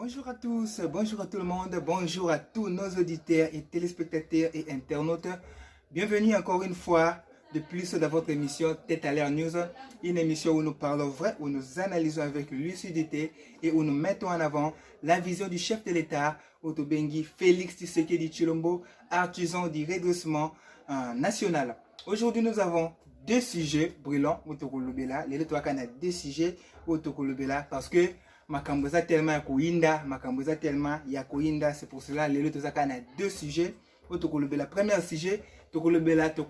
Bonjour à tous, bonjour à tout le monde, bonjour à tous nos auditeurs et téléspectateurs et internautes. Bienvenue encore une fois de plus dans votre émission Tête à l'air News, une émission où nous parlons vrai, où nous analysons avec lucidité et où nous mettons en avant la vision du chef de l'État, Otobengi Félix Tshisekedi Tshilombo, artisan du redressement national. Aujourd'hui, nous avons deux sujets brûlants, les deux sujets parce que makamboza tellement ya kuinda, makamboza tellement ya kuinda, c'est pour cela les autres a deux sujets. Le premier sujet, tu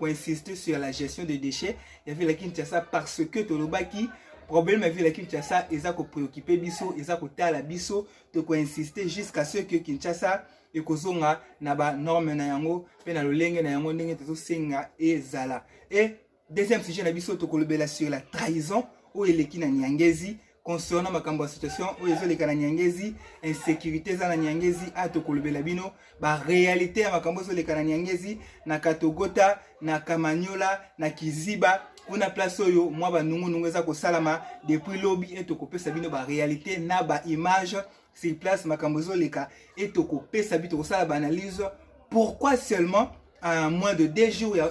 insister sur la gestion des déchets. Il y avait la Kinshasa parce que Tolobaki problème avec la Kinshasa, ils ont préoccupé biso, ils ont tala biso, tu insister jusqu'à ce que Kinshasa et kozonga na ba norme na yango, pe na lolenge na yango ndenge to senga ezala. Et deuxième sujet na biso to sur la trahison ou eleki na Nyangezi. Concernant ma situation où ils ont les Nyangezi, insécurité za na Nyangezi a to kolobela bino ba réalité ya makambo so les Nyangezi na Katogota na Kamanyola na Kiziba una place oyo moi ba nungu eza ko salama depuis lobby et to kopesa bino ba réalité na ba image sur place makambo so leka et to kopesa bito ko sala ba analyse pourquoi seulement en moins de 2 jours ya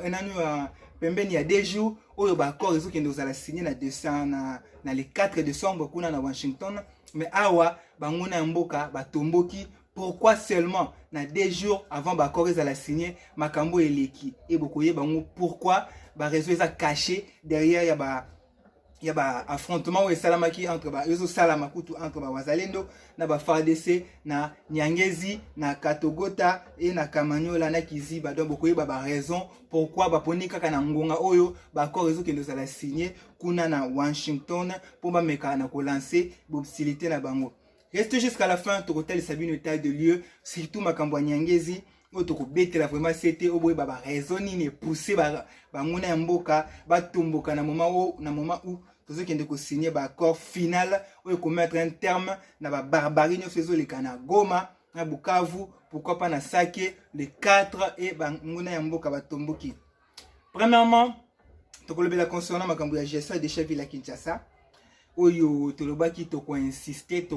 pembeni ya 2 jours oyo ba accord ezo kende ozala signé na le 4 décembre kuna na Washington mais awa banguna ya mboka batomboki pourquoi seulement na 2 jours avant ba accord ezala signé makambo eleki et bokoye bango pourquoi ba réseau eza caché derrière ya ba affrontement ou salamaki entre ba ezo salamakutu entre ba wazalendo na ba FARDC na Nyangezi na Katogota et na Kamanyola na Kiziba donc bokoye ba raison pourquoi ba ponika kana ngonga oyo ba accord ezo kendo zala signé kuna na Washington pour ba meka na ko lancer bobsilité na bango. Restez jusqu'à la fin to kotel sabine état de lieu surtout makambo ya Nyangezi otoko betela vraiment c'était au boy ba raison ni pousser ba ngona ya mboka ba tomboka na moment où tous qui ont signé un accord final où ils mettre un terme na ba barbarie nous faisons les kana Goma na Bukavu pourquoi pas na Sake les 4 et ba ngona ya mboka ba tomboki. Premièrement tokolobela concernant makambo ya gestion des chefs de Kinshasa oyo tolobaki toko insister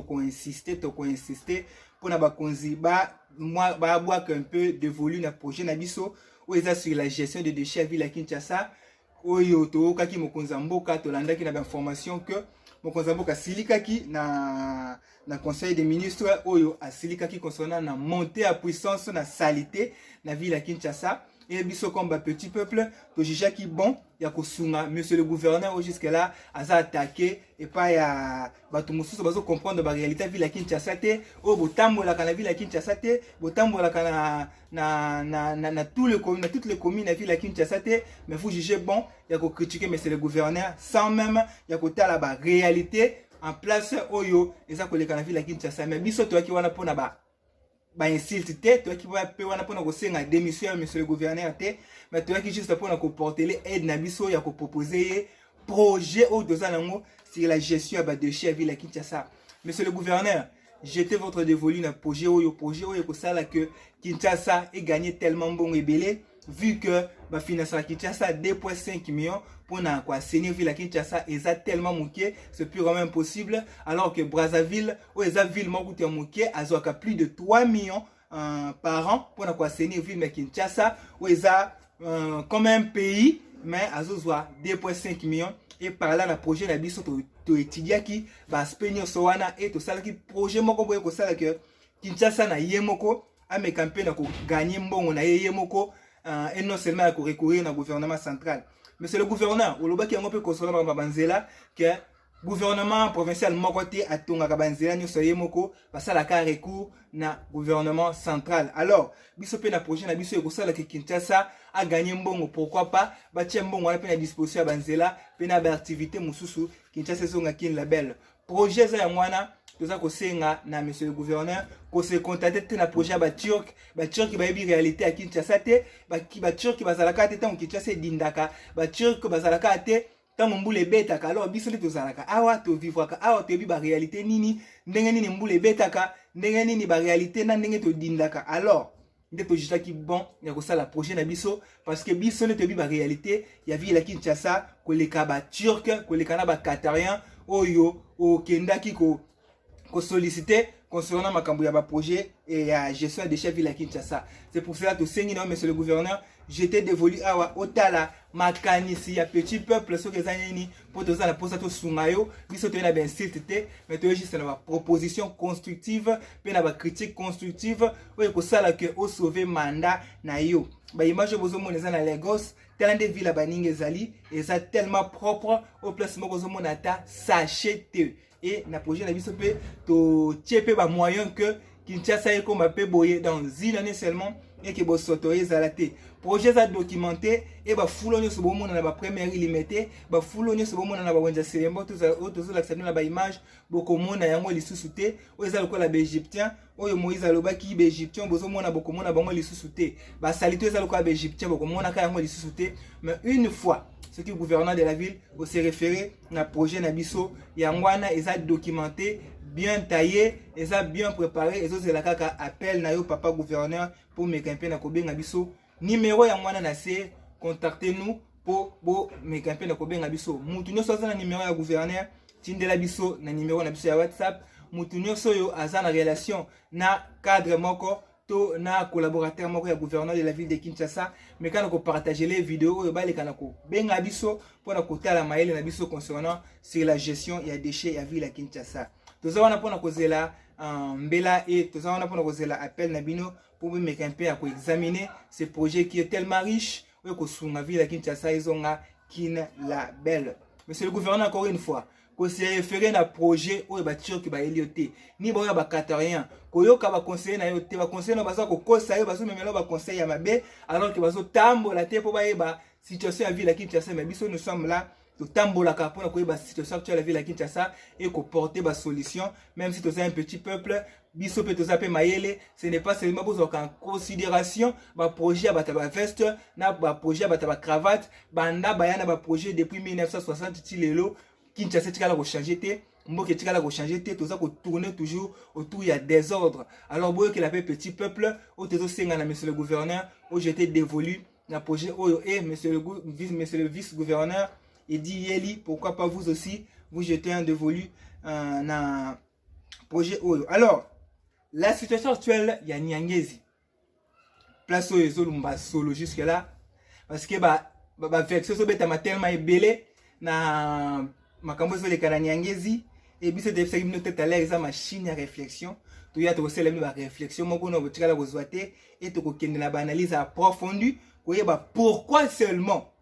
pour na ba konzi ba boire un peu de volume na projet na biso où ils sur la gestion des déchets à ville à Kinshasa oyo tookaki mokonza mboka tolandaki na information que mokonza mboka silikaki na conseil des ministres oyo asilikaki concernant na montée à puissance na salité na ville à Kinshasa et biso comme petit peuple to jijaki bon ya kosunga monsieur le gouverneur jusque là aza attaqué et pas ya bato mosusu bazo comprendre ba réalité ville à Kinshasa te o botambola kana ville à Kinshasa te botambola kana na toutes les communes na ville à Kinshasa te mais vous jugez bon ya ko critiquer monsieur le gouverneur sans même ya ko tala ba réalité en place oyo eza ko leka na ville à Kinshasa mais biso to ki wana pona ba insulte te toi qui va pe wana pona ko senga démission monsieur le gouverneur te mais toi qui juste pona ko porter les aide na biso ya ko proposer projet au dozanango sur la gestion ba déchets à ville à Kinshasa. Monsieur le gouverneur, jetez votre dévolu na projet oyo ko sala que Kinshasa ait gagné tellement bon et belé vu que ba finance la Kinshasa 2.5 millions pour na quoi assainir ville à Kinshasa eza tellement moqué c'est plus vraiment impossible alors que Brazzaville ou eza ville moko te moqué azoka plus de 3 millions par an pour na quoi assainir ville à Kinshasa ou eza comme un pays mais azozwa 2.5 millions et par là na projet na biso to étudiaki ba aspect nyonso wana et to salaki projet moko boye ko sala que Kinshasa na yemoko ame campagne na ko gagner mbongo na yemoko et non seulement à recourir au gouvernement central. Monsieur le gouverneur, au lobaki on peut consoler ma banzela que gouvernement provincial mokoté a tonga banzela nyo soye moko basala ka recours na gouvernement central. Alors, biso pe na projet na biso ekosala que Kinshasa a gagné mbongo pourquoi pas ba tia mbongo na pe na disposition ya banzela pe na ba activité mususu Kinshasa zonga kin label. Projet za ya mwana toza kosenga na monsieur le gouverneur ko se contacter na projet ba turc ba yebi réalité à Kinshasa te ba turc bazalaka te tant Kinshasa dindaka ba turc bazalaka te tant mbule betaka alors biso le tozalaka awa to vivwaka awa to yebi ba réalité nini ndenge nini mbule betaka ndenge nini ba réalité na ndenge to dindaka alors nde to jitaki bon ya ko sala projet na biso parce que biso le to yebi ba réalité ya ville à Kinshasa ko leka ba turc ko leka na ba qatarien oyo o kendaki ko solliciter concernant makambo ya projet et la gestion des chefs de Kinshasa. C'est pour cela que monsieur le gouverneur, j'étais dévolu à Otala, makanisi ya petit peuple so que zanini pour tous la posa to sungayo, biso to na ben silté, mais to juste na proposition constructive, pe na ba critique constructive, o ko sala que o sauver mandat na yo. Ba image bozo moneza na Lagos, tellement de villes baninga ezali, et ça tellement propre au placement bozo monata sachet et na projet na biso pe to tiepe ba moyen que Kinshasa eko mapé boyer dans une année seulement et que bo sotoye zalate. Projet za documenté et ba foulonyo so bo mona na ba première limité, ba foulonyo so bo mona na ba wenza selembo to za otozo l'accepter na ba image boko mona yango lisusu te, o eza lokola ba égyptien, oyo Moïse alobaki ba égyptien bozo mona boko mona bango lisusu te. Ba salito eza lokola ba égyptien boko mona ka yango lisusu te, mais une fois ce qui est gouverneur de la ville au se référé na projet na biso yangwana eza documenté, bien taillé, et ça bien préparé, et ça c'est la kaka appel na yo papa gouverneur pour me camper na kobenga biso numéro ya mwana na se, contactez-nous pour me camper na kobenga biso mutu nyoso aza na numéro ya gouverneur tindela biso na numéro na biso ya WhatsApp, mutu nyoso yo aza na relation na cadre moko to na collaborateur moko ya gouverneur de la ville de Kinshasa, mais quand on partage les vidéos yo bale kana ko benga biso pour na kotala maele na biso concernant sur la gestion ya déchets ya ville ya Kinshasa. Toza wana pona kozela mbela et toza wana pona kozela appel na bino pour me camper à examiner ce projet qui est tellement riche ou ko sunga ville à Kinshasa izonga kin la belle. Monsieur le gouverneur, encore une fois, ko se référer na projet ou ba tio ki ba elioté ni ba ya ba katarien ko yoka ba conseiller na yoté ba conseiller na baza ko kosa yo bazo memela ba conseil ya mabe alors que bazo tambola te po ba yeba situation ya ville à Kinshasa. Mais biso nous sommes là to tambola ka pona ko yeba situation actuelle la ville à Kinshasa et ko porter ba solution, même si tu es un petit peuple biso pe to zape mayele. Ce n'est pas seulement pour en considération ba projet ba ta ba veste na ba projet ba ta ba cravate banda bayana ba projet depuis 1960 ti lelo Kinshasa tikala ko changer te, mboke tikala ko changer te, toza ko tourner toujours autour il y a désordre. Alors boyo que la petit peuple au tezo senga na monsieur le gouverneur au j'étais dévolu na projet oyo et monsieur le vice-gouverneur il dit Yeli, pourquoi pas vous aussi vous jetez un dévolu na projet oyo. Alors la situation actuelle il y a Nyangezi place oyo ezolumba solo jusque là parce que ba vexo so beta tellement ebele na makambo zo le kana Nyangezi et biso de faire une tête à l'air machine à réflexion to ya to sele ba réflexion moko no botikala ko zoate et to ko kende na ba analyse approfondie ko yeba pourquoi seulement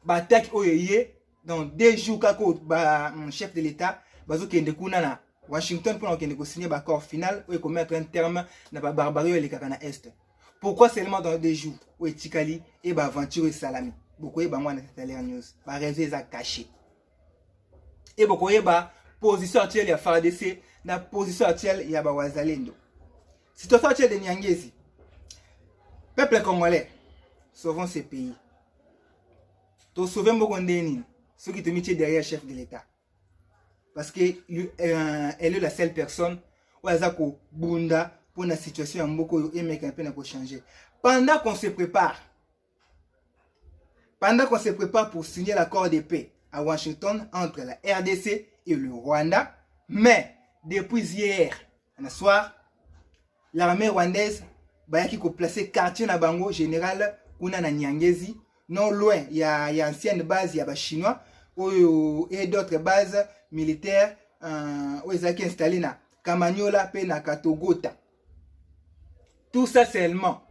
ba attaque oyoye dans 2 jours kako ba chef de l'état bazo kende kuna na Washington pour kende ko signer ba accord final ou ko mettre un terme na ba barbarie le kaka na est. Pourquoi seulement dans 2 jours ou etikali et ba aventure salami boko yeba mwana tête news ba réseau za caché et boko yeba position actuelle ya FARDC na position actuelle ya ba wazalendo. Situation actuelle de Nyangezi, peuple congolais, sauvons ce pays. To sauver Mbokondeni, ceux qui te mettent derrière chef de l'État. Parce que elle est la seule personne où elle a bunda pour la situation en Mboko et mec un peu pour changer. Pendant qu'on se prépare pour signer l'accord de paix à Washington entre la RDC et le Rwanda, mais depuis hier, le soir, l'armée rwandaise a placé quartier na bango général kuna na Nyangezi, non loin il y a ancienne base il y a chinois et d'autres bases militaires où ils ont installé na Kamanyola pe na Katogota. Tout ça seulement,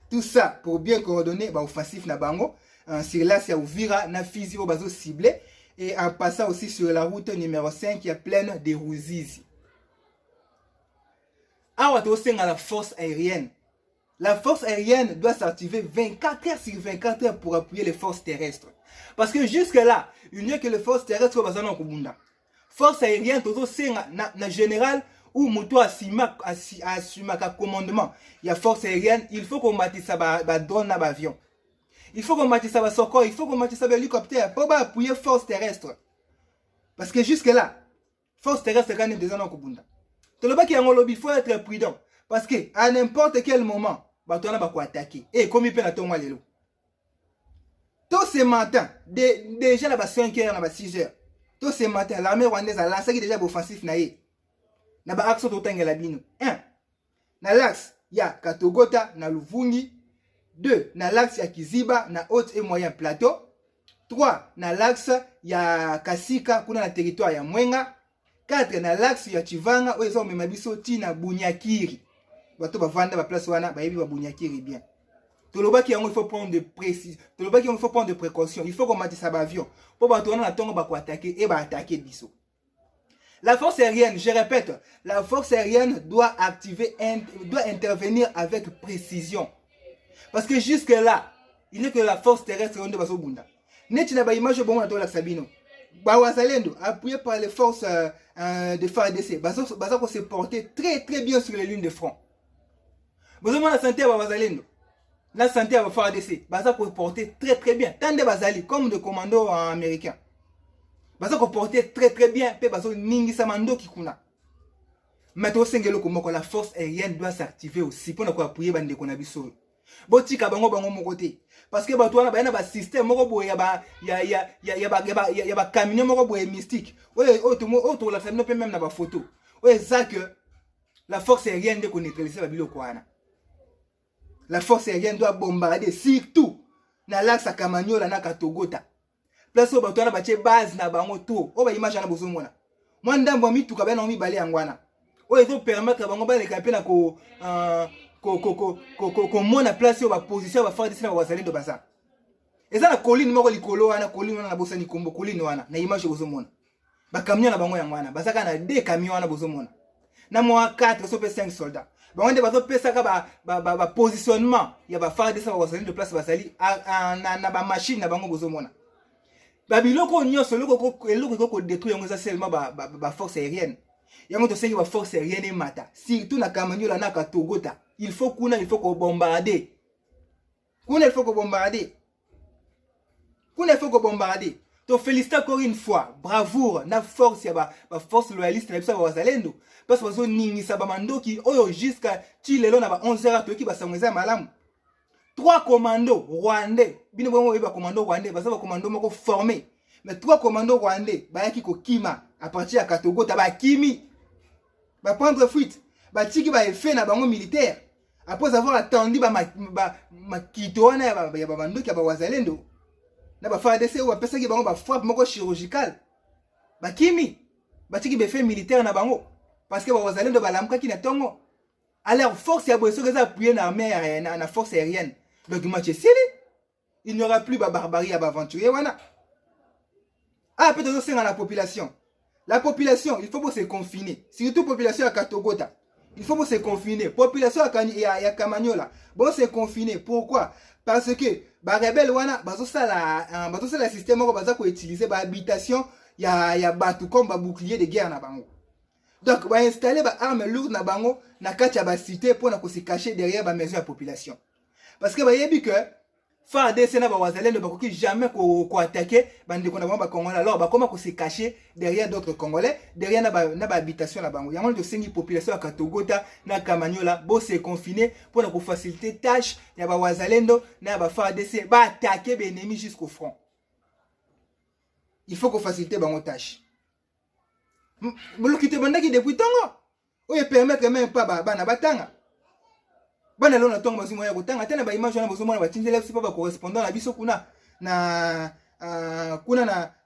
tout ça pour bien coordonner offensif na bango sur là c'est Uvira na Fizi au bazo ciblé et en passant aussi sur la route numéro 5 qui est pleine de Ruzizi. Awa to senga la force aérienne. La force aérienne doit s'activer 24 heures sur 24 heures pour appuyer les forces terrestres. Parce que jusque là, il n'y a que les forces terrestres qui sont Kubunda. Force aérienne, tout ça, na général ou Moutou assuma commandement. Il y a force aérienne, il faut qu'on bâtisse ça drone na avion. Il faut qu'on bâtisse ça Soko, il faut qu'on bâtisse ça hélicoptère pour appuyer force terrestre. Parce que jusque là, force terrestre quand même des gens Kubunda. Tout le monde qui a un lobby, il faut être prudent. Parce que à n'importe quel moment, on va attaquer. Et comme il peut attendre les loups. Tous ces matins, déjà là 5 heures, 6 heures. Tous ces matins, l'armée rwandaise a lancé déjà l'offensif naïe. na ba axe totangela bino. 1. Na l'axe ya Katogota na Luvungi. 2. Na l'axe ya Kiziba na haute et moyen plateau. 3. Na l'axe ya Kasika kuna na territoire ya Mwenga. 4. Na l'axe ya Chivanga oyo eza omema biso tina Bunyakiri. Bato bavanda ba place wana bayebi ba Bunyakiri bien. Tolobaki yango il faut prendre de précision. Tolobaki yango il faut prendre de précautions. Il faut qu'on matisse ba avion. Po bato wana na tongo ba ko attaquer et ba attaquer biso. La force aérienne, je répète, la force aérienne doit intervenir avec précision. Parce que jusque là, il n'est que la force terrestre on va bunda. Netina ba image bon na to la Sabino. Ba wazalendo appuyé par les forces de FARDC, baza ko se porter très bien sur les lignes de front. Besoin la santé ba wazalendo. La santé ba FARDC, baza ko porter très bien. Tande bazali comme de commandos américains. Baza ko porter très bien pe bazo ningisa mandoki kuna. Mato sengelo komoko la force aérienne doit s'activer aussi pour ko appuyer bande ko na biso. Botika bango moko te parce que bato wana ba na ba système moko boye ya ba camion moko boye mystique. To la famille même na ba photo. Ouais ça que la force aérienne de neutraliser ba biloko wana. La force aérienne doit bombarder surtout na l'axe Kamanyola na Katogota. Place au bato wana ba tie base na bango to. O ba image na bozo mona. Moi ndambo mituka ba na mi bale yangwana. O ezo permettre bango ba le camper na ko mona place yo ba position ba FARDC na wazalendo baza. Eza na colline moko likolo wana colline wana na bosani kombo colline wana na image bozo mona. Ba camion na bango yangwana bazaka na 2 camions wana bozo mona. Na moi 4 so pe 5 soldats. Ba wande bazo pesa ka ba positionnement ya ba FARDC na wazalendo place bazali na ba machine na bango bozo mona. Ba biloko nyonso eloko ko détruire yango za seulement ba force aérienne. Yango to sengi ba force aérienne mata. Surtout na Kamanyola na Katogota. Il faut qu'on bombarder. Il faut qu'on bombarder. Donc félicite encore une fois. Bravoure. Na force ya ba force loyaliste na bisa wazalendo. Parce que bazo ningisa ba mandoki oyo jusqu'à chilelo na ba 11h to ki ba sangweza malamu. 3 commandos rwandais. Bino bongo ba commando rwandais, ba ba commando moko formé. Mais 3 commandos rwandais ba yaki ko kima à partir ya Katogota ba kimi. Ba prendre fuite. Ba tiki ba effet na bango militaire. Après avoir attendu ma kitoana ya ba bandoki ya ba wazalendo na ba FARDC ou pesa ki bango ba frappe moko chirurgical ba kimi ba tiki be fait militaire na bango parce que ba wazalendo ba lamka ki na tongo alors force ya boso keza appuyer na mer na force aérienne donc match sili il n'y aura plus ba barbarie ya ba aventurier wana peut-être aussi dans la population il faut se confiner surtout population à Katogota. Il faut se confiner. Population ya Kamanyola. Bon se confiner. Pourquoi? Parce que ba rebelle wana bazo sala système ko baza ko utiliser ba habitation ya batu comme ba bouclier de guerre na bango. Donc ba installer ba armes lourdes na bango na kati ya ba cité pour na ko se cacher derrière ba maison ya population. Parce que ba yebi que FARDC na ba wazalendo ba koki jamais ko attaquer bande ko na ba Congolais alors ba comment ko se cacher derrière d'autres Congolais derrière na ba habitation la bango yango de sengi population ya Katogota na Kamanyola bo se confiner pour na ko faciliter tâche ya ba wazalendo na ba FARDC ba attaquer ba ennemi jusqu'au front. Il faut ko faciliter bango tâche. Molokite bandaki depuis tongo o permettre même pas ba na batanga. Bana lona tongo bazumo ya kotanga tena ba image wana bazumo na batindela sipa ba correspondant na biso kuna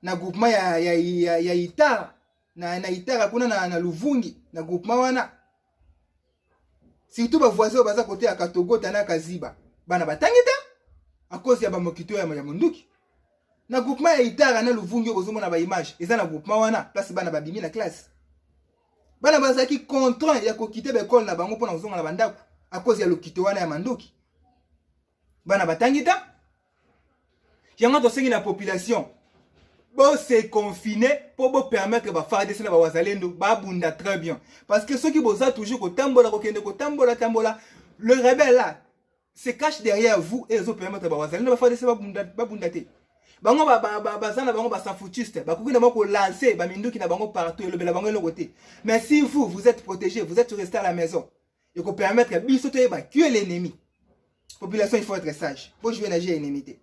na groupement ya Itara na Itara kuna na Luvungi na groupement wana surtout ba voisins baza côté ya Katogota na Kaziba bana batangita à cause ya ba mokito ya munduki na groupement ya Itara na Luvungi bazumo na ba image eza na groupement wana place bana babimi na classe bana bazaki contraint ya kokite ba école na bango pona kozonga na bandako à cause ya lokito wana ya mandoki bana batangita yango to sengi na population bo se confiner pour bo permettre ba FARDC na ba wazalendo ba bunda très bien parce que ceux qui boza toujours ko tambola le rebelle là se cache derrière vous et ils ont permettre ba wazalendo ba FARDC ba bunda te bango bazana bango ba sanfoutiste ba kokina moko lancer ba minduki na bango partout et le bela bango côté mais si vous êtes protégé vous êtes resté à la maison et qu'on permettre à biso to évacuer l'ennemi. Population, il faut être sage. Pour jouer nager l'ennemi.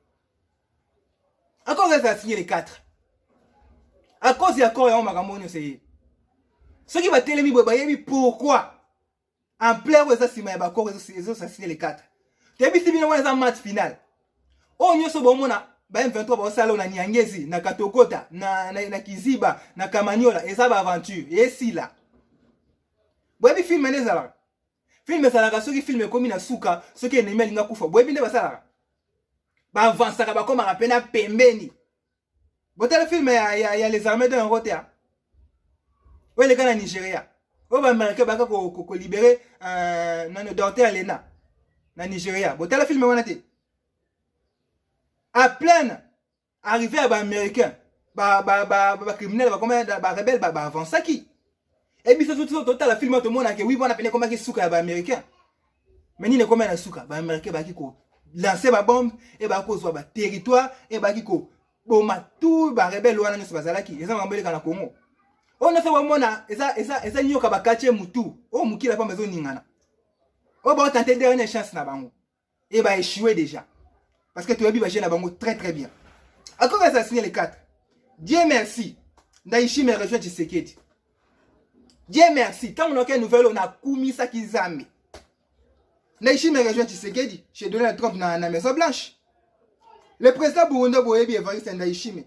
Encore reste à signer les 4. À cause de l'accord, il y a un magamonio, c'est Ceux qui va télémi boyebi pourquoi en plein où ça sima ba ko ça signé les 4. Tebi si bino wana match final. O nyoso bomona ba M23 ba sala na Nyangezi na Katokota na Kiziba na Kamanyola et ça ba aventure et si là. Boyebi film nezala. Film sala soki film komi na suka soki ennemi alinga kufa. Boyebi nde ba sala. Ba avancer ba koma rapena pembeni. Botel film ya les armées de Rotea. Ouais, les gars, en Nigeria. On va américain ko libérer non Dante Alena na Nigeria. Bon, tel film on a été. À pleine arrivé à américain, criminel, comment rebelle, avancer qui. Et puis c'est tout total film tout le monde que oui, on a peine comment qui souka ba américain. Mais ni ne comment na souka ba américain ba qui ko lancer ba bombe et ba ko soit ba territoire et ba qui ko boma tout ba rebelle wana nso bazala ki. Eza ngambele kana Congo. On a fait wamona eza nyoka bakache mutu o mukila pa maison ningana o ba tenter dernière chance na bango et ba échouer déjà parce que tu as vu ba na bango très très bien encore ça signé les 4. Dieu merci Ndayishimiye rejoint Tshisekedi. Dieu merci tant on a une nouvelle on a kumisa kizambe Ndayishimiye rejoint Tshisekedi chez Donald Trump na Maison Blanche. Le président Burundi Boyebi Evariste Ndayishimiye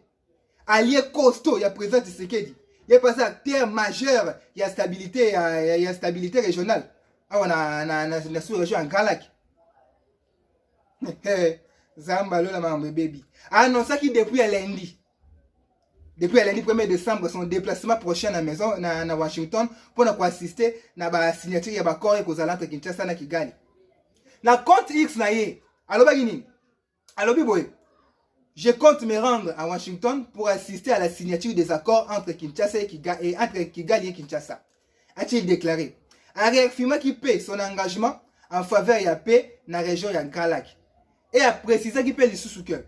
allié costaud ya président Tshisekedi. Il y a passé acteur majeur, il y a stabilité régionale. Ah, on a sous-région en Grand Lac. Zambalo la mambe baby. Ah non, ça qui depuis lundi. Depuis lundi 1er décembre, son déplacement prochain à la maison, na Washington, pour nous assister à la signature de l'accord avec les alliés Kinshasa na Kigali. Na compte X na ye. Allo bagini. Allo biboy. Je compte me rendre à Washington pour assister à la signature des accords entre Kinshasa et entre Kigali et Kinshasa. A-t-il déclaré. En réaffirmant qu'il paie son engagement en faveur de la paix dans la région de Grand Lac. Et a précisé qu'il paie les sous-soukeurs.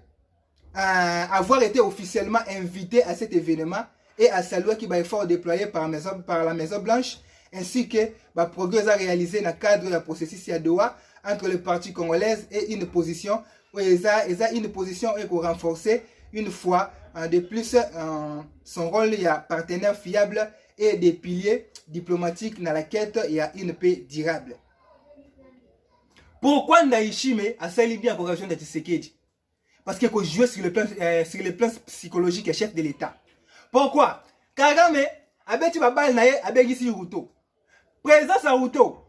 Avoir été officiellement invité à cet événement et à saluer qu'il y a effort déployé par la Maison Blanche ainsi que le progrès réalisé dans le cadre du processus à Doha entre le parti congolais et une position une position renforcée une fois de plus son rôle de partenaire fiable et des piliers diplomatiques dans la quête et une paix durable. Pourquoi Ndayishimiye a sali bien pour région de Tshisekedi? Parce qu'il faut jouer sur le plan psychologique et chef de l'État. Pourquoi? Kagame a beti babal naye a begisi Ruto. Présence à Ruto.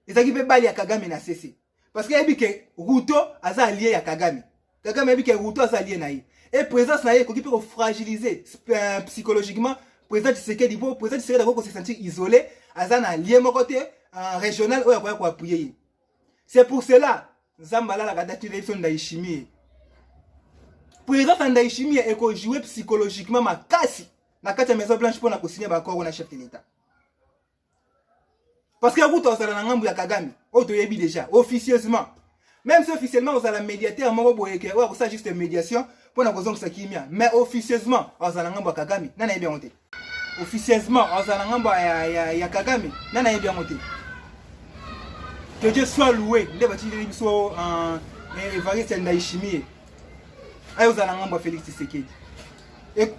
Et ça qui fait bali à Kagame na cessé. Parce qu'il y a dit que Ruto a allié à Kagame. Kagame a dit que Ruto a allié naye. Et présence naye qui peut fragiliser psychologiquement président Tshisekedi pour président Tshisekedi d'abord se sentir isolé, azan allié mon côté régional ou à quoi appuyer. C'est pour cela Zambala la date d'élection Ndayishimiye. Président Ndayishimiye est qu'on jouer psychologiquement ma casse. La carte Maison Blanche pour na signer accord on a chef de l'État. Parce que Ruto a la ngambu ya Kagame, o to yebi déjà officieusement. Même si officiellement on a la médiateur moko boyeke, ou ça juste médiation pour na kozong sa kimia, mais officieusement on a la ngambu ya Kagame, nana yebi monter. Officieusement on a la ngambu ya Kagame, nana yebi monter. Que Dieu soit loué, les bâtiments biso en Evariste Ndayishimiye. Ay on a la ngambu Félix Tshisekedi. Et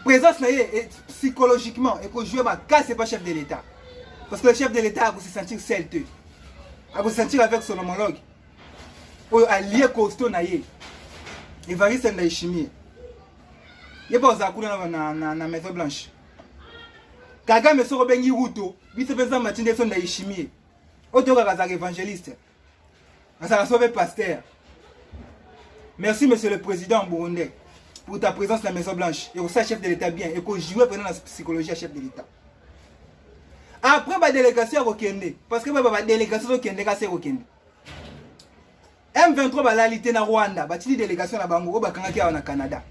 présence na ye psychologiquement et que jouer ma casse c'est pas chef de l'État. Parce que le chef de l'État a se sentir seul, a se sentir avec son homologue, ou allié costaud naïe. Evariste Ndayishimiye. Il n'y a pas de na Maison Blanche. Kagame se rebengi Ruto, vice-président Martin Ndayishimiye. Autant que évangéliste. Ça a sauvé pasteur. Merci monsieur le président burundais pour ta présence dans la Maison Blanche. Et aussi chef de l'État bien. Et que jouer pendant la psychologie à chef de l'État. Après la délégation Rokende, parce que la délégation Rokende c'est Rokende. M23 va l'alité na Rwanda, batili délégation na Bango, bakangaki na Canada.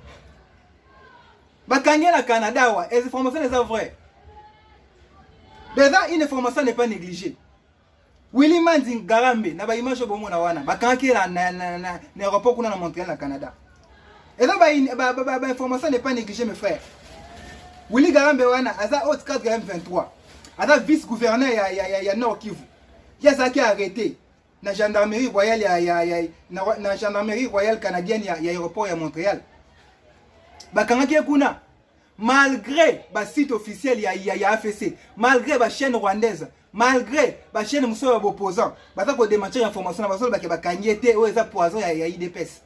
Bakangi na Canada wa, et ces informations sont vraies. Déjà une information n'est pas négligée. Willy Manding Garambe na ba image bomo na wana, bakangaki na aéroport kuna na Montréal na Canada. Et donc ba information n'est pas négligée mes frères. Willy Garambe wana aza haute cadre M23. Ada vice-gouverneur ya Nord Kivu. Il y a ça qui a arrêté. La gendarmerie royale la gendarmerie royale canadienne ya aéroport ya Montréal. Bakangaki kuna. malgré le site officiel, il y a AFC, malgré la chaîne rwandaise, malgré la chaîne Moussa opposant, il y a démentir l'information, il y a des ou des poisons, il y a IDPS.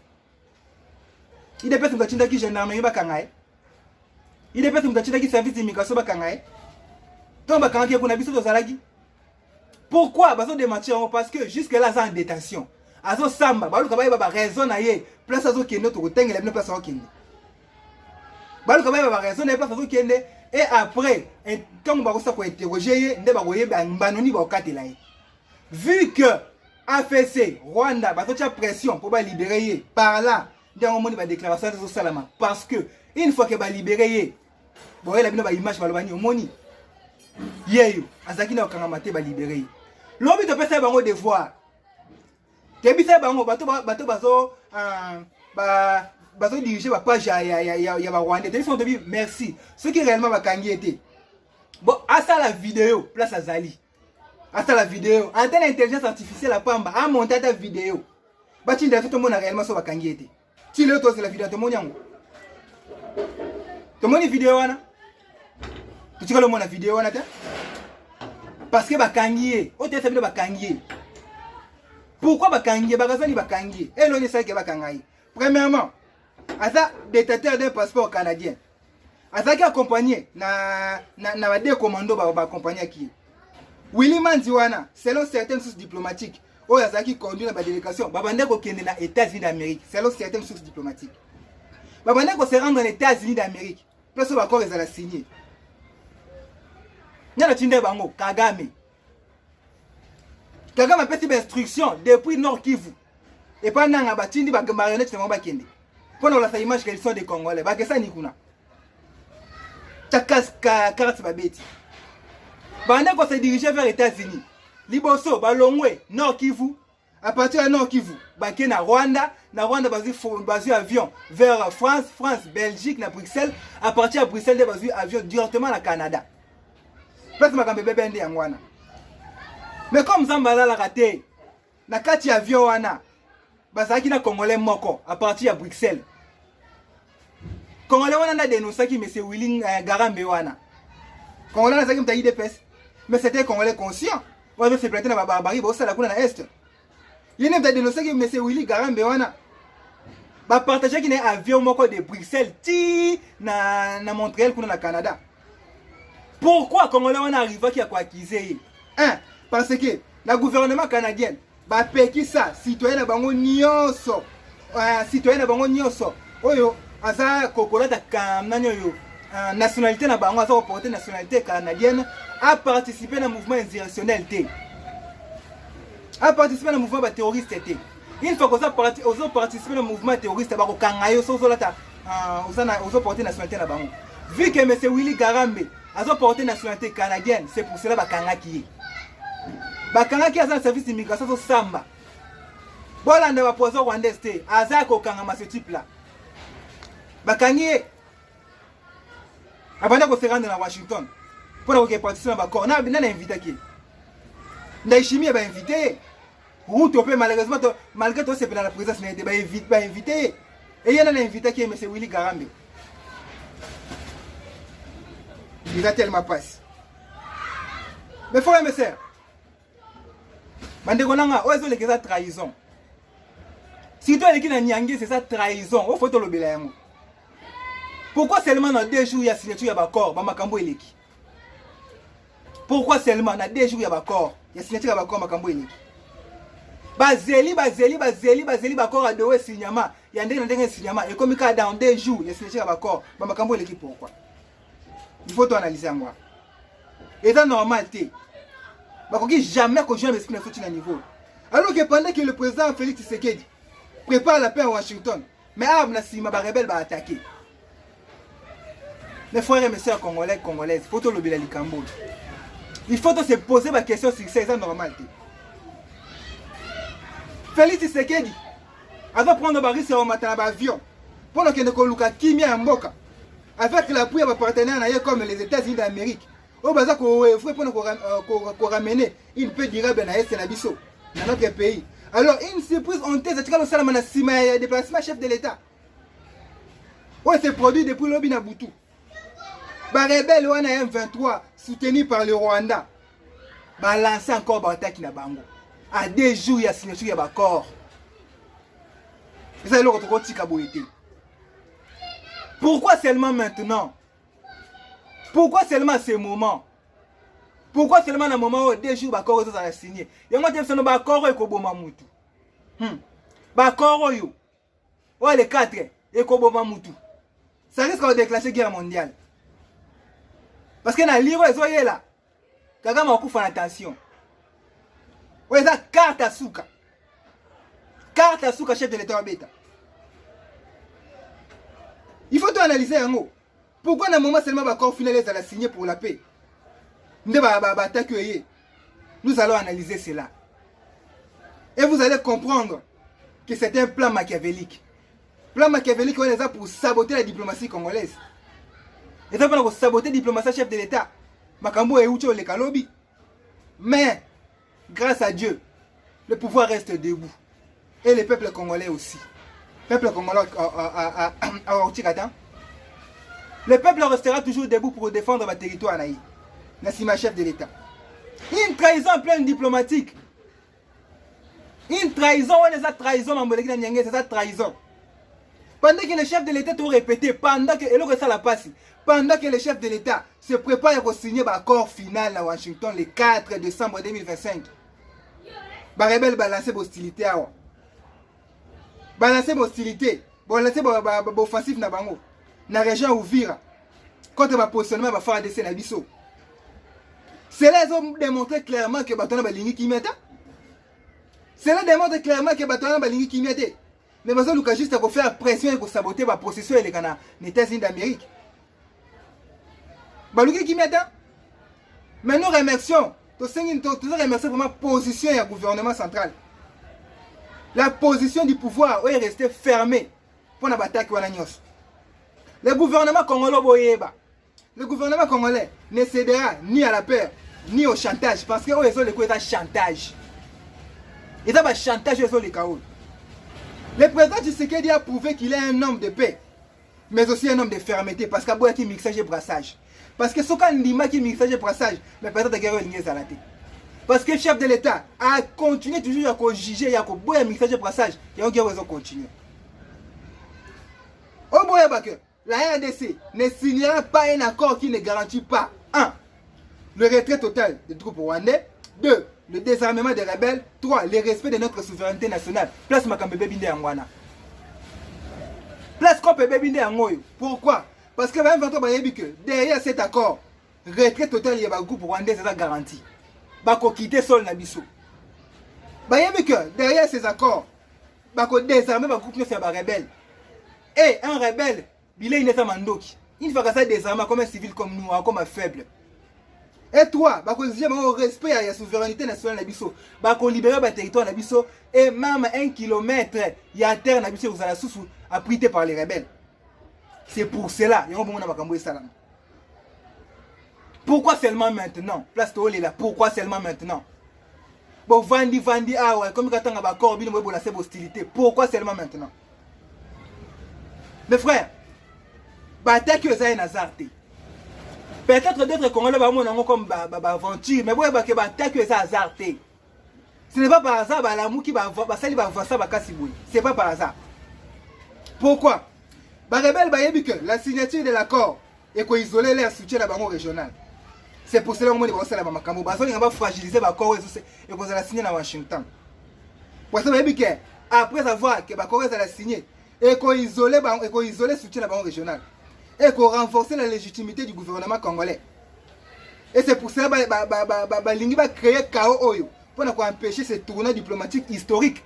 IDPS, il y a des gendarmerie, il y a des services d'immigration, pourquoi ils démentir? Parce que jusque-là, c'est en détention. Azo samba, il y a raison, place à qui est notre hôtel, il y a place à qui et après, quand on va interroger, vu que AFC, Rwanda, il y a pression pour libérer par là, il y a une déclaration de Salama. Parce que, une fois qu'il va libérer, il y a une image qui va libérer. Yeyo, Azaki na Okangamate va libérer. L'homme de faire un devoir. Tebisa bango bato bazo diriger la page ya Rwanda. Merci. Ceux qui réellement va kangi été. Bon, à ça la vidéo, place à Zali. À ça la vidéo. Antenne intelligence artificielle à Pamba a monté ta vidéo. Bah tu n'as fait tout le monde réellement sur va kangi été. Tu le toi c'est la vidéo de mon yango. Tout le monde vidéo wana. Tu vois le monde la vidéo wana ta. Parce que ba kangi. O te sabine ba kangi. Pourquoi bakangier? Bagazani bakangier. Et l'on est ça qui va kangaï. Premièrement, à ça, détenteur d'un passeport canadien. À ça qui accompagné, na deux commandos va accompagner qui? Willy Manziwana, selon certaines sources diplomatiques, où il y a qui conduit la délégation, Babande ko kende na États-Unis d'Amérique, selon certaines sources diplomatiques. Babande ko se rendre aux États-Unis d'Amérique. Plus au accord ils allaient signer. Nyala tinde bango Kagame. Kagame a fait des instructions depuis Nord Kivu. Et pas dans la batindi, les marionnettes ne vont pas kende. Pendant la image qu'ils sont des Congolais, bah que ça nikuna. Chakas carte babeti. Bande qu'on se dirigeait vers les États-Unis. Liboso, Balongwe, Nord Kivu. À partir de Nord Kivu, bah que na Rwanda basé avion vers France, Belgique, na Bruxelles. À partir de Bruxelles, de basé avion directement à Canada. Place ma kambe bébé ndi angwana. Mais comme Zambala l'a raté, na kati avion wana, bazaki na Congolais moko à partir de Bruxelles. Congolais wana na dénoncé qui monsieur Willing Garambe wana. Congolais na zaki mta IDPS, mais c'était Congolais conscient. On va se planter na barbarie, bo sala kuna na est. Yene mta dénoncé qui monsieur Willing Garambe wana. Ba partager qui na avion moko de Bruxelles ti na Montréal kuna na Canada. Pourquoi Congolais wana arriva qui a quoi acquisé? Parce que le gouvernement canadien va payer ça, citoyen de Bango Nyonso, citoyen de Bango Nyonso, oyo, asa kokolata kamnanyo nationalité na Bango, asa reporter nationalité canadienne, a participé dans le mouvement insurrectionnel. A participé dans le mouvement terroriste. Une fois qu'on a participé dans le mouvement terroriste, on a porté nationalité na Bango. Vu que M. Willy Garambe a porté nationalité canadienne, c'est pour cela qu'il y a bakanga qui a un service d'immigration sur Samba. Bolanda va poison rwandais té azako kangama ce type là. Bakangi abanda ko se rendre na Washington pour que participer na bakor na invité qui. Ndaishimi ba invité. Route peut malheureusement malgré tout c'est pour la présence mais ba invité. Et il y a un invité qui est M. Willy Garambe. Il a tellement passé. Mais frère et sœurs, Bandekonanga, où est-ce que c'est trahison? Si toi qui n'as niangé, c'est ça trahison. Où faut-il le bilan? Pourquoi seulement dans 2 jours il y a signature à Bakor, Bamakambo Eleki? Pourquoi seulement dans 2 jours il y a Bakor, il y a signature à Bakor, Bamakambo Eleki? Bazeli, Bakor a deux signalements. Il y a un signalement. Et comme dans 2 jours, il y a signature à Bakor, Bamakambo Eleki. Pourquoi? Il faut tout analyser à moi. Et dans la normalité, jamais qu'on joue à l'esprit de niveau. Alors que pendant que le président Félix Tshisekedi prépare la paix à Washington, mais si ma rebelle va attaquer. Mes frères et mes soeurs congolaises, il faut tout le bilan du Cambodge. Il faut se poser la question sur ces normalité. Félix Tshisekedi a prendre le baril sur un avion pour que nous Kimia Mboka avec l'appui de nos partenaires comme les États-Unis d'Amérique. Au bazar qu'on ramener une paix durable dans notre pays. Alors une surprise honteuse, c'est que le déplacement chef de l'État. Ouais, c'est produit depuis l'Obi Nabutu. Ba rebelle wana M23 soutenu par le Rwanda. Ba lancer encore ba attaque na bango. À 2 jours il y a signature ya ba corps. Ça le retour tika boyete. Pourquoi seulement maintenant? Pourquoi seulement à ce moment? Pourquoi seulement dans le moment où 2 jours ba corps ça a signé? Yango te sono ba corps e ko boma mutu. Ba corps yo. Ouais les 4 et ko boma mutu. Ça risque de déclencher guerre mondiale. Parce que dans le livre, ils sont là. Kagame a fait attention. Ouais, ça carte à souka. Carte à souka, chef de l'État bêta. Il faut tout analyser en haut. Pourquoi dans le moment seulement l'accord final est à signer pour la paix? Nous allons analyser cela. Et vous allez comprendre que c'est un plan machiavélique. Plan machiavélique, on est là pour saboter la diplomatie congolaise. Et ça pour saboter la diplomatie chef de l'État. Makambo et Ucho le Kalobi. Mais, grâce à Dieu, le pouvoir reste debout. Et le peuple congolais aussi. Le peuple congolais le peuple restera toujours debout pour défendre ma territoire. Nassima chef de l'État. Une trahison pleine diplomatique. Une trahison, on est à trahison, c'est ça trahison. Pendant que le chef de l'État tout répété, pendant que le chef de l'État se prépare à signer l'accord final à Washington le 4 décembre 2025, les rebelles balancent l'hostilité. Balancer l'hostilité, balancer l'offensive dans la région Ouvira contre le positionnement de la FARDC na biso. Cela ont démontré clairement que Batona Balingi Kimeta. Cela démontre clairement que Batona Balingi Kimeta. Mais parce que juste pour faire pression et pour saboter la processus et les États-Unis d'Amérique. Balingi Kimeta. Mais nous remercions. Nous remercions pour ma position du gouvernement central. La position du pouvoir est restée fermée pour la bataille. Le gouvernement congolais, le gouvernement congolais ne cédera ni à la peur, ni au chantage. Parce que les autres, c'est chantage. Et ça, c'est chantage, les autres, les chaos. Le président Tshisekedi a prouvé qu'il est un homme de paix, mais aussi un homme de fermeté. Parce qu'il y a un mixage et brassage. Parce que ce qu'on dit, qu'il y a un mixage et brassage, mais le président de guerre est zalaté. Parce que le chef de l'État a continué toujours à juger, il y a un mixage et brassage, et on va continuer. Au bout de la RDC ne signera pas un accord qui ne garantit pas 1. Le retrait total des troupes rwandais. 2. Le désarmement des rebelles. 3. Le respect de notre souveraineté nationale. Place Makambebe Binde Angwana. Place Kopebe Binde Angoyo. Pourquoi? Parce que derrière cet accord, retrait total il y a un groupe rwandais, c'est garanti. Bako quitter sol Nabiso. Derrière ces accords, Bako désarmer le groupe de rebelles. Et un rebelle, il est Mandoki. Il faut que ça désarme comme un civil comme nous, comme un faible. Et toi, au respect à la souveraineté nationale de Nabiso, libérer le territoire de Nabiso et même 1 kilomètre, il y a terre Nabiso vous allez sous abrité par les rebelles. C'est pour cela. Pourquoi seulement maintenant? Place Tool est là. Pourquoi seulement maintenant? Bon, Vandi, ah ouais, comme quand on a accord, il y a hostilité. Pourquoi seulement maintenant? Mes frères, bataille que ça est nazarté. Peut-être d'autres Congolais vont comme aventure, mais ouais, bataille que ça azarté. Ce n'est pas par hasard, la mou qui va voir ça, c'est pas par hasard. Pourquoi? La signature de l'accord est qu'on isole leur soutien à la banque régionale. C'est pour cela qu'on va fragiliser l'accord et qu'on va signer à Washington. Parce que après avoir que l'accord est signé, et qu'on isole le soutien à la banque régionale, et qu'on renforce la légitimité du gouvernement congolais. Et c'est pour cela que Lingi va créer un chaos pour empêcher ce tournoi diplomatique historique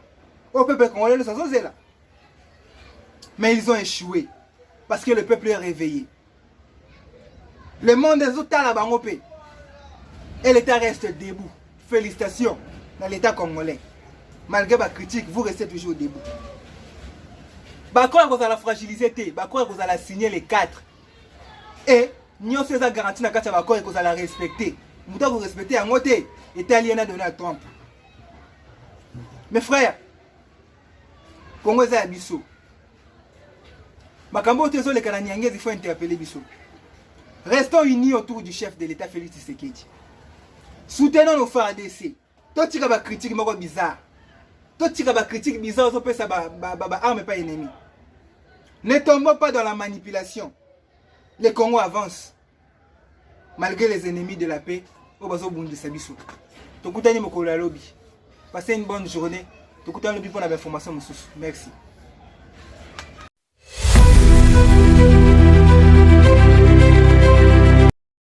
au peuple congolais de sa zone là. Mais ils ont échoué parce que le peuple est réveillé. Le monde des autres à la banque et l'État reste debout. Félicitations dans l'État congolais. Malgré ma critique, vous restez toujours debout. Bakwa vous allez fragiliser, Bakwa vous allez signer les 4. Et nous avons garanti que vous allez respecter. Vous devez respecter en côté italien à Donald Trump. Mes frères, Congo est à Bissau. Makambo Tezo les Canadiens, il faut interpeller Bissau. Restons unis autour du chef de l'État, Félix Tshisekedi. Soutenons nos FARDC. Toi, tu as critique bizarre. Toi, tu as critique bizarre, on peut ça arme pas ennemi. Ne tombons pas dans la manipulation. Le Congo avance. Malgré les ennemis de la paix, au bazo bundi sabiso. Tokutani mokolo lobby. Passez une bonne journée. Tokutani lobby pour la information. Merci.